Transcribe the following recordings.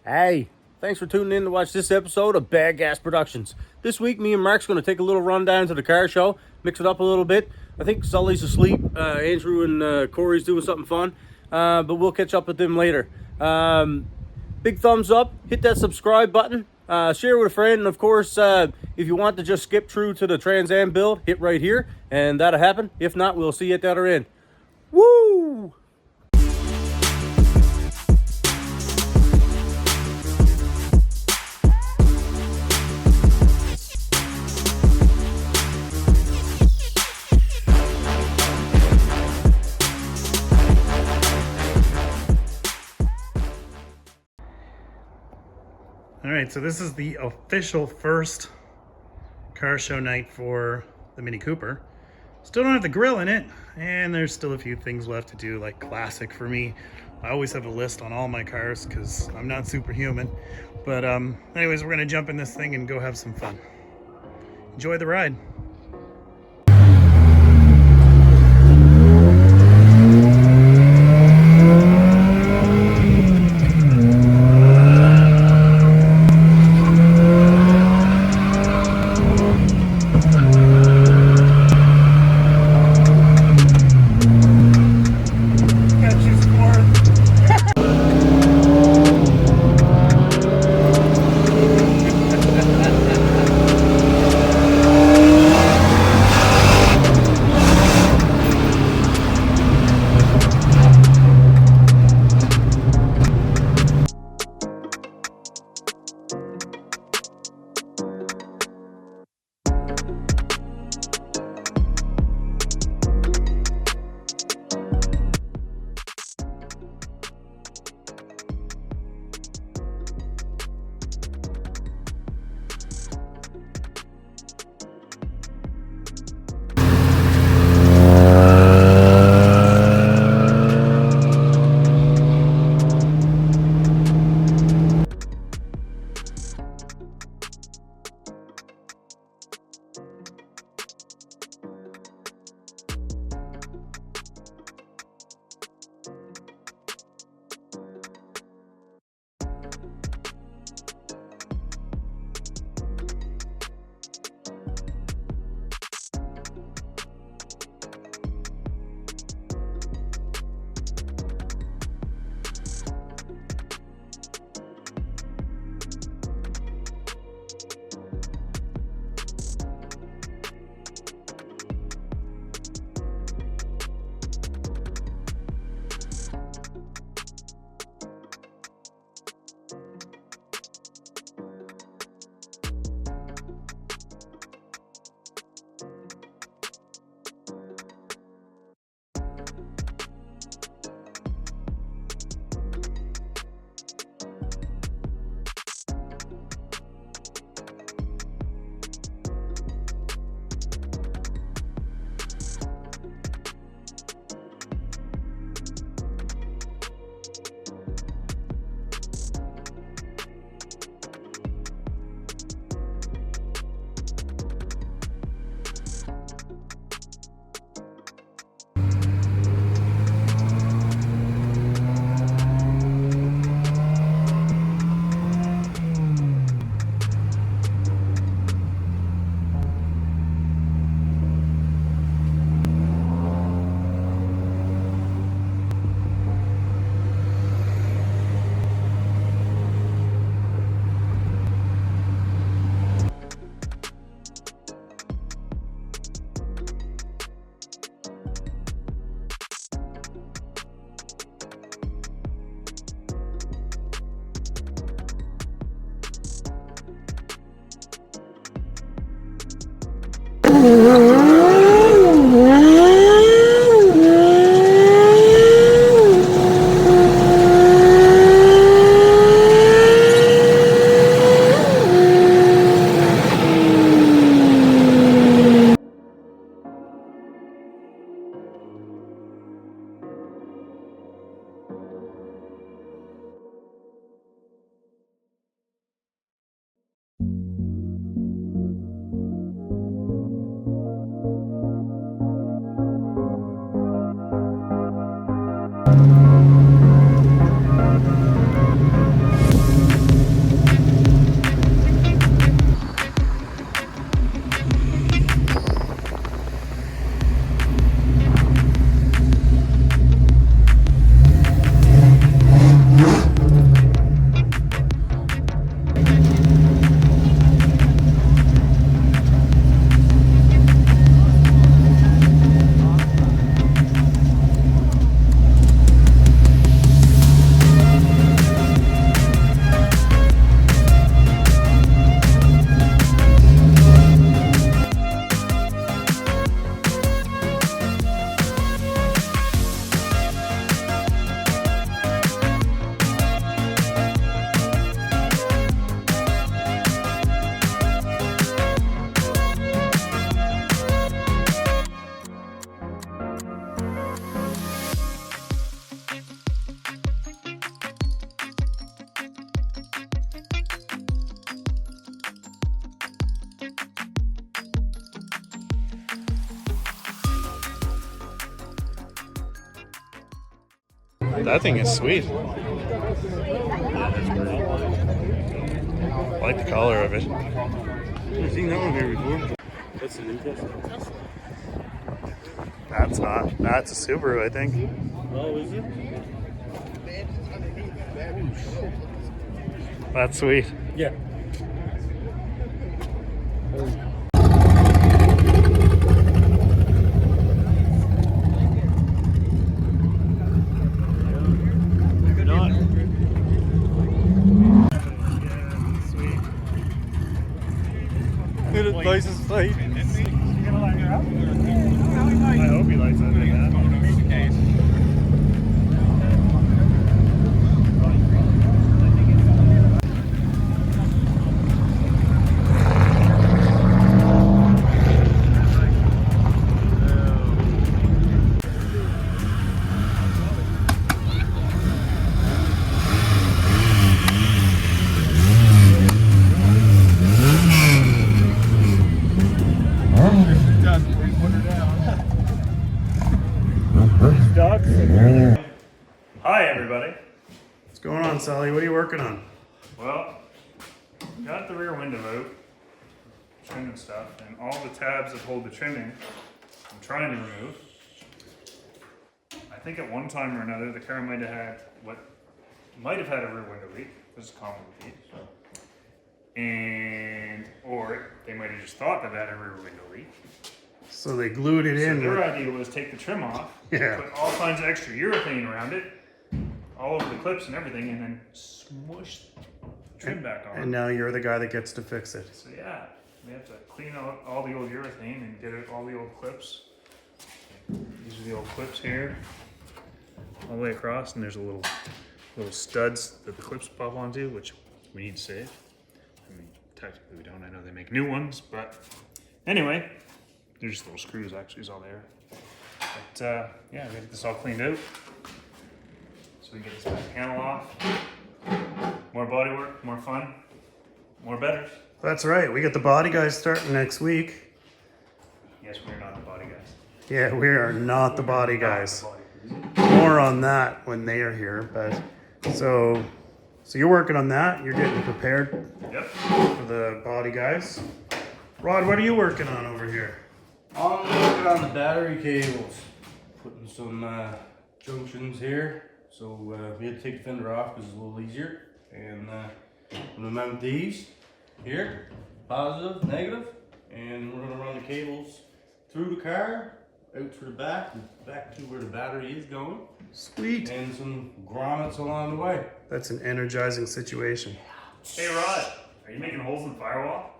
Hey, thanks for tuning in to watch this episode of Bad Gas Productions. This week, me and Mark's going to take a little run down to the car show, mix it up a little bit. I think Sully's asleep. Andrew and Corey's doing something fun, but we'll catch up with them later. Big thumbs up, hit that subscribe button, share with a friend, and of course, if you want to just skip through to the Transam build, hit right here, and that'll happen. If not, we'll see you at the other end. Woo! All right, so this is the official first car show night for the Mini Cooper. Still don't have the grill in it, and there's still a few things left to do, like classic for me. I always have a list on all my cars because I'm not superhuman. But anyways, we're gonna jump in this thing and go have some fun. Enjoy the ride. That thing is sweet. I like the color of it. I've seen that one here before. That's an interesting. That's not. That's a Subaru, I think. Oh, is it? That's sweet. Yeah. License plate. I hope he likes that thing. Hi everybody. What's going on, Sally? What are you working on? Well, got the rear window out, trim and stuff, and all the tabs that hold the trimming, I'm trying to remove. I think at one time or another, the car might have had a rear window leak. This is common with these. Or they might have just thought that they had a rear window leak. So they glued it in. So their idea was take the trim off, Yeah. put all kinds of extra urethane around it, all over the clips and everything, and then smush the trim back on. And now you're the guy that gets to fix it. So yeah, we have to clean out all the old urethane and get out all the old clips. These are the old clips here, all the way across, and there's a little studs that the clips pop onto, which we need to save. I mean, technically we don't. I know they make new ones, but anyway, there's just little screws actually is all there. But yeah, we get this all cleaned out, so we can get this back panel off. More body work, more fun, more better. That's right. We get the body guys starting next week. Yes, we're not the body guys. Yeah, we are not the body guys. Not the body More on that when they are here. But so you're working on that. You're getting prepared Yep. for the body guys. Rod, what are you working on over here? I'm working on the battery cables. Putting some junctions here. So we had to take the fender off because it's a little easier. And I'm going to mount these here. Positive, negative. And we're going to run the cables through the car, out through the back, and back to where the battery is going. Sweet. And some grommets along the way. That's an energizing situation. Hey Rod, are you making holes in the firewall?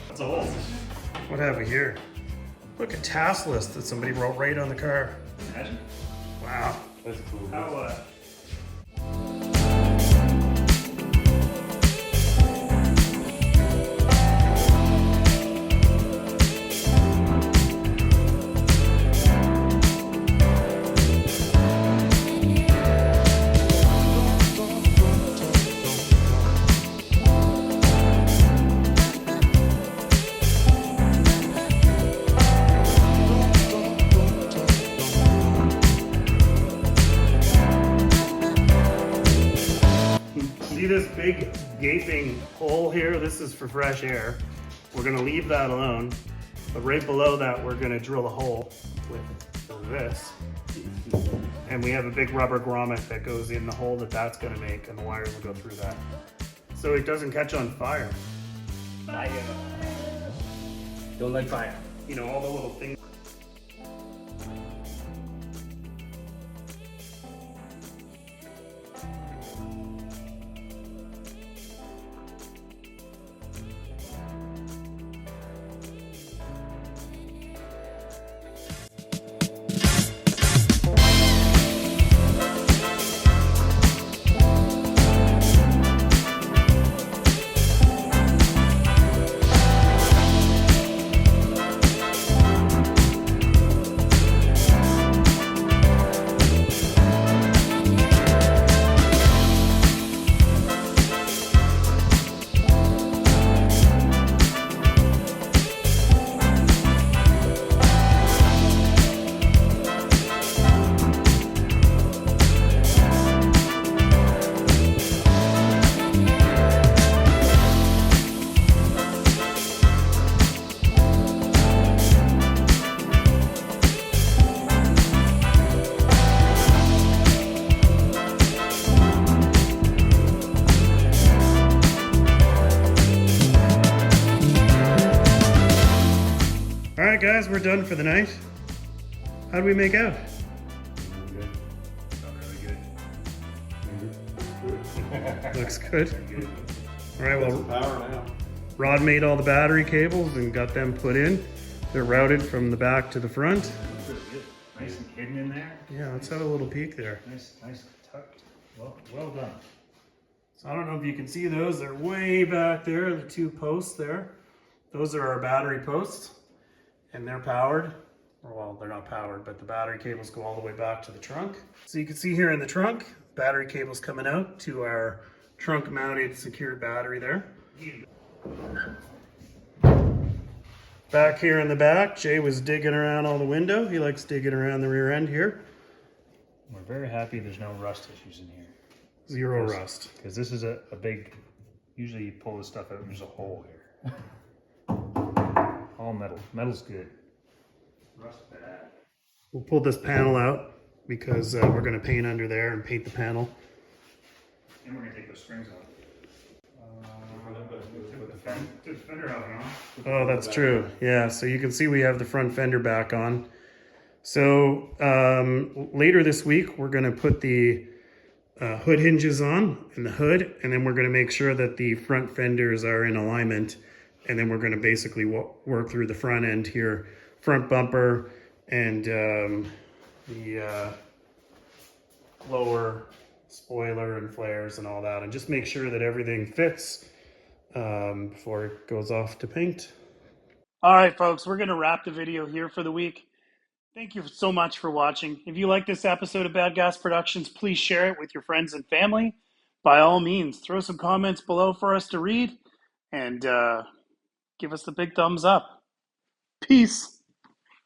That's a hole. What have we here? Look, a task list that somebody wrote right on the car. Imagine. Wow. That's cool. How See this big gaping hole here? This is for fresh air. We're gonna leave that alone, but right below that, we're gonna drill a hole with this. And we have a big rubber grommet that goes in the hole that's gonna make, and the wires will go through that. So it doesn't catch on fire. Don't like fire. You know, all the little things. guys, we're done for the night. How'd we make out? Not really good. Looks good. All right, well, Power now. Rod made all the battery cables and got them put in. They're routed from the back to the front. Pretty good. Nice and hidden in there. Yeah, let's have a little peek there. Nice tucked. Well done. So I don't know if you can see those. They're way back there, the two posts there. Those are our battery posts, and they're powered. Well, they're not powered, but the battery cables go all the way back to the trunk. So you can see here in the trunk, battery cables coming out to our trunk mounted secured battery there. Back here in the back, Jay was digging around all the window. He likes digging around the rear end here. We're very happy there's no rust issues in here. Zero rust. Because this is a big, usually you pull this stuff out and there's a hole here. All metal. Metal's good. Rust bad. We'll pull this panel out because we're going to paint under there and paint the panel. And we're going to take those springs off. Took the fender out, huh? Oh, that's true. Yeah, so you can see we have the front fender back on. So later this week, we're going to put the hood hinges on in the hood, and then we're going to make sure that the front fenders are in alignment, and then we're going to basically work through the front end here, front bumper, and the lower spoiler and flares and all that, and just make sure that everything fits before it goes off to paint. All right, folks, we're going to wrap the video here for the week. Thank you so much for watching. If you like this episode of Bad Gas Productions, please share it with your friends and family. By all means, throw some comments below for us to read, and give us the big thumbs up. Peace.